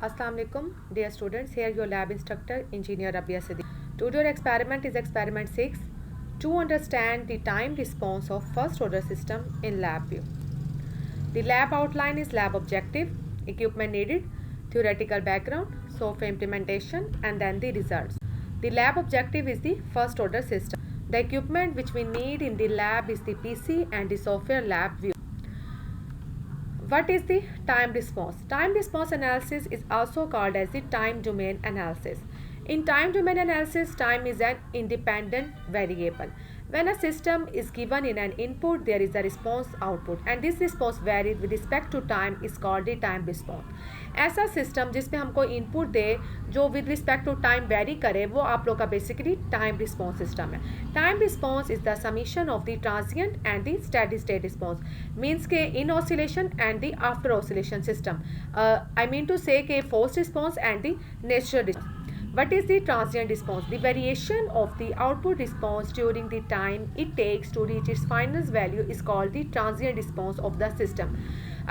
Assalamu alaikum, dear students. Here your lab instructor, Engineer Rabia Siddiq. Today your experiment is experiment 6 to understand the time response of first order system in lab view. The lab outline is lab objective, equipment needed, theoretical background, software implementation, and then the results. The lab objective is the first order system. The equipment which we need in the lab is the PC and the software lab view. What is the time response? Time response analysis is also called as the time domain analysis. In time domain analysis, time is an independent variable. When a system is given in an input, there is a response output, and this response varies with respect to time is called the time response. ऐसा system जिसमें हमको input दे जो with respect to time vary करे वो आप लोग का बेसिकली टाइम रिस्पॉन्स सिस्टम है. Time response is the summation of the transient and the steady state response means के in oscillation and the after oscillation system. I mean to say के force response and the natural response. What is the transient response? The variation of the output response during the time it takes to reach its final value is called the transient response of the system.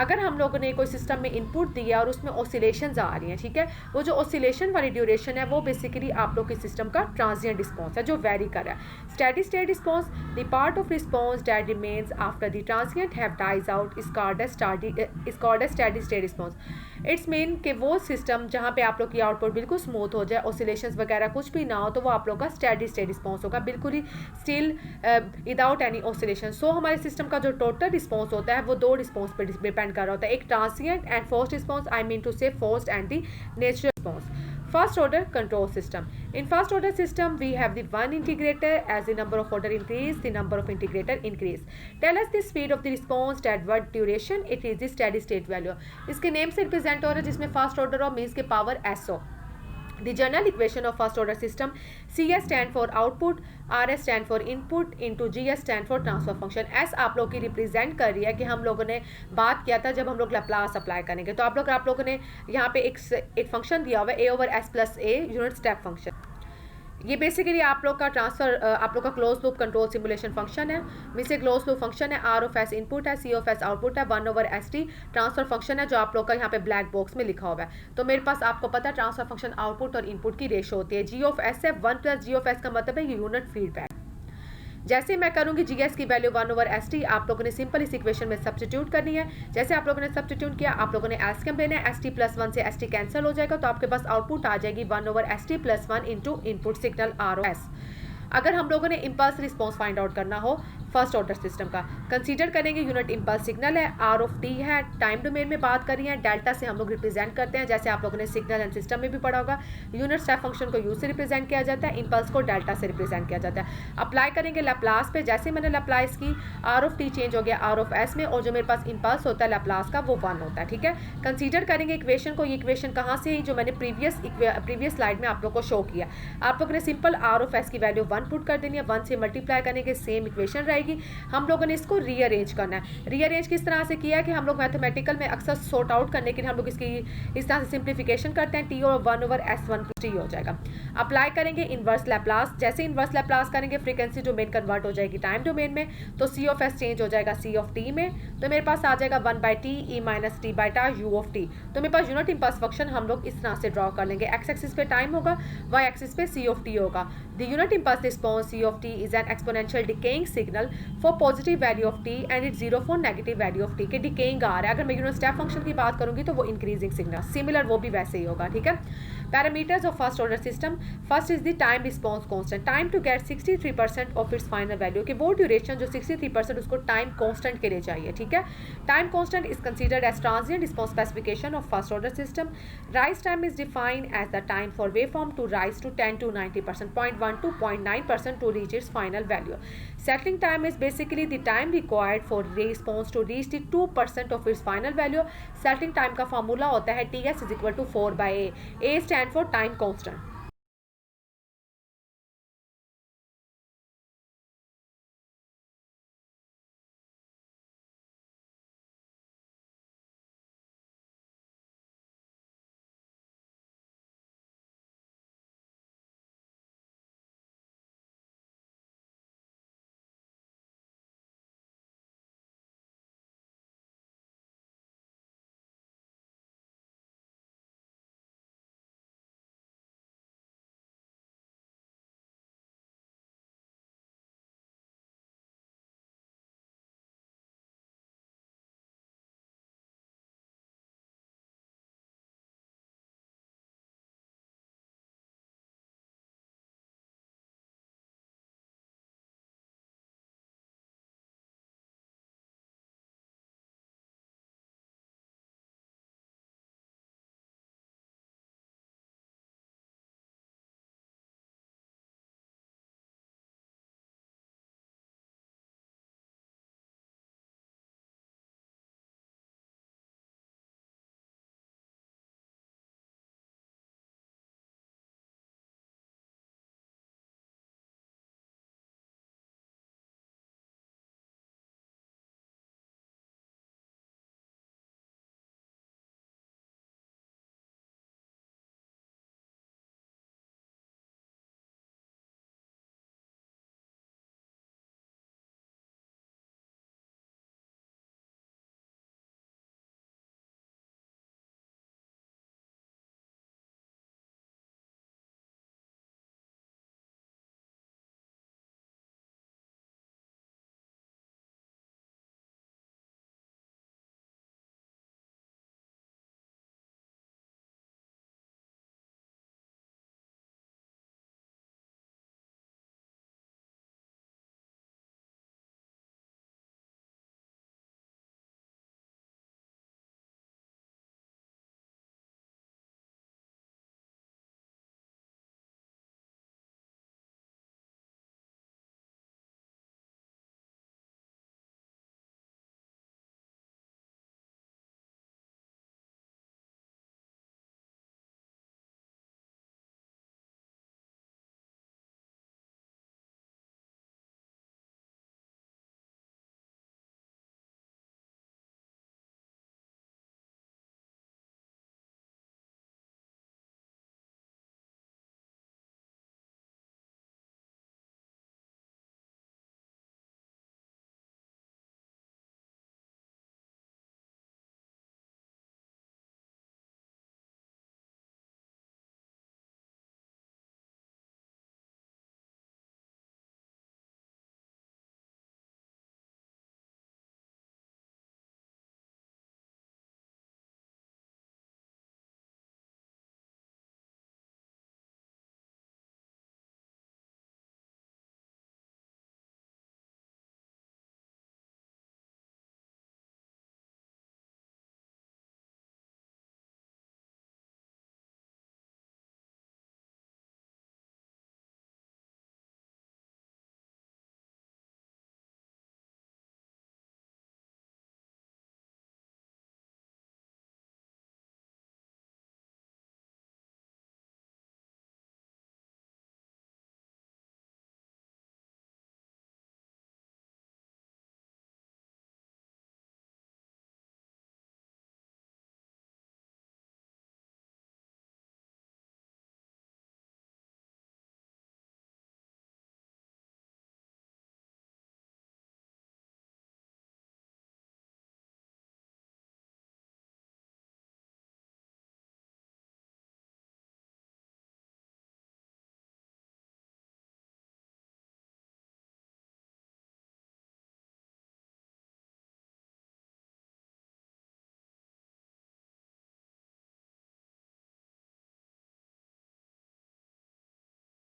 अगर हम लोगों ने कोई system में input दिया और उसमें oscillations आ रही हैं, ठीक है, वो जो ऑसिलेशन वाली ड्यूरेशन है वो बेसिकली आप लोग के सिस्टम का ट्रांजिएंट रिस्पॉन्स है जो वेरी कर रहा है. Steady state response, the part of response that remains after the transient have dies out is called as steady state response. It's mean कि वो सिस्टम जहाँ पे आप लोग की आउटपुट बिल्कुल स्मूथ हो जाए, ऑसिलेशंस वगैरह कुछ भी ना हो, तो वो आप लोग का स्टेडी स्टेट रिस्पॉन्स होगा, बिल्कुल ही still without any oscillation. So हमारे सिस्टम का जो टोटल रिस्पॉन्स होता है वो दो रिस्पॉन्स पर डिपेंड कर रहा होता है, एक transient and forced response. I mean to say forced and the natural response. First order control system. In first order system, we have the one integrator. As the number of order increase, the number of integrator increase. Tell us the speed of the response at what duration it is the steady state value. इसके name से represent हो रहा है जिसमें first order हो means के power S हो. The general equation of first order system, CS stand for output, RS stand for input into GS stand for transfer function. S आप लोग की रिप्रेजेंट कर रही है कि हम लोगों ने बात किया था जब हम लोग लैप्लास अप्लाई करेंगे, तो आप लोगों ने यहाँ पे एक फंक्शन दिया हुआ है A over S plus A unit step function. ये बेसिकली आप लोग का ट्रांसफर आप लोग का close loop control simulation function है. मीन से क्लोज लूप फंक्शन है, आर ऑफ एस इनपुट है, सी ऑफ एस आउटपुट है, 1 over S T transfer function है जो आप लोग का यहाँ पे ब्लैक बॉक्स में लिखा हुआ है. तो मेरे पास आपको पता है ट्रांसफर फंक्शन आउटपुट और इनपुट की रेशो होती है. जी ऑफ एस है 1 प्लस जी ऑफ एस का मतलब है यूनिट फीडबैक. जैसे मैं करूँगी जी एस की वैल्यू 1 ओवर एस टी, आप लोगों ने सिंपल इस इक्वेशन में सब्स्टिट्यूट करनी है. जैसे आप लोगों ने सब्स्टिट्यूट किया, आप लोगों ने एल्सियम लेना है, एस टी प्लस 1 से एस टी कैंसिल हो जाएगा, तो आपके पास आउटपुट आ जाएगी 1 over S T plus 1 into input signal R O S. अगर हम लोगों ने इम्पल्स रिस्पॉन्स फाइंड आउट करना हो फर्स्ट ऑर्डर सिस्टम का, कंसीडर करेंगे यूनिट इम्पल्स सिग्नल है, आर ऑफ टी है, टाइम डोमेन में बात करी है, डेल्टा से हम लोग रिप्रेजेंट करते हैं जैसे आप लोगों ने सिग्नल एंड सिस्टम में भी पढ़ा होगा. यूनिट स्टेप फंक्शन को यू से रिप्रेजेंट किया जाता है, इम्पल्स को डेल्टा से रिप्रेजेंट किया जाता है. अप्लाई करेंगे लैप्लास पे, जैसे मैंने लैप्लास की आर ऑफ टी चेंज हो गया आर ऑफ एस में, और जो मेरे पास इम्पल्स होता है लैप्लास का वो 1 होता है. ठीक है, कंसीडर करेंगे इक्वेशन को. ये इक्वेशन कहाँ से ही जो मैंने प्रीवियस स्लाइड में आप लोग को शो किया. आप लोगों ने सिंपल आर ऑफ एस की वैल्यू 1 पुट कर देनी है, 1 से मल्टीप्लाई करेंगे सेम इक्वेशन रहेगी. हम लोगों ने इसको रीअरेंज करना है. रीअरेंज किस तरह से किया है कि हम लोग मैथमेटिकल में अक्सर सॉर्ट आउट करने के लिए हम लोग इसकी इस तरह से सिंप्लीफिकेशन करते हैं. टी और 1 ओवर एस 1 टी हो जाएगा. अप्लाई करेंगे इनवर्स लैप्लास. जैसे इनवर्स लैप्लास करेंगे फ्रीक्वेंसी डोमेन कन्वर्ट हो जाएगी टाइम डोमेन में, तो सी ऑफ एस चेंज हो जाएगा सी ऑफ टी में, तो मेरे पास आ जाएगा 1 by T E minus T by टा यू ऑफ टी. तो मेरे पास यूनिट इम्पल्स फंक्शन हम लोग इस तरह से ड्रॉ कर लेंगे. एक्स एक्सिस पे टाइम होगा, वाई एक्सिस पे सी ऑफ टी होगा. The unit impulse response C of T is an exponential decaying signal for positive value of T and it 0 for negative value of T के decaying आ रहा है. अगर मैं unit step function की बात करूंगी तो वो इंक्रीजिंग सिग्नल, सिमिलर वो भी वैसे ही होगा. ठीक है, parameters of first order system. First is the time response constant, time to get 63% of its final value, कि वो ड्यूरेशन जो 63% उसको टाइम कांस्टेंट के लिए चाहिए. ठीक है, time constant is considered as transient response specification of first order system. Rise time is defined as the time for wave form to rise to 10 to 90%, 0.1 to 0.9% to reach its final value. Settling time is basically the time required for response to reach the 2% of its final value. Settling time का formula होता है TS is equal to 4 by A. A stand for time constant.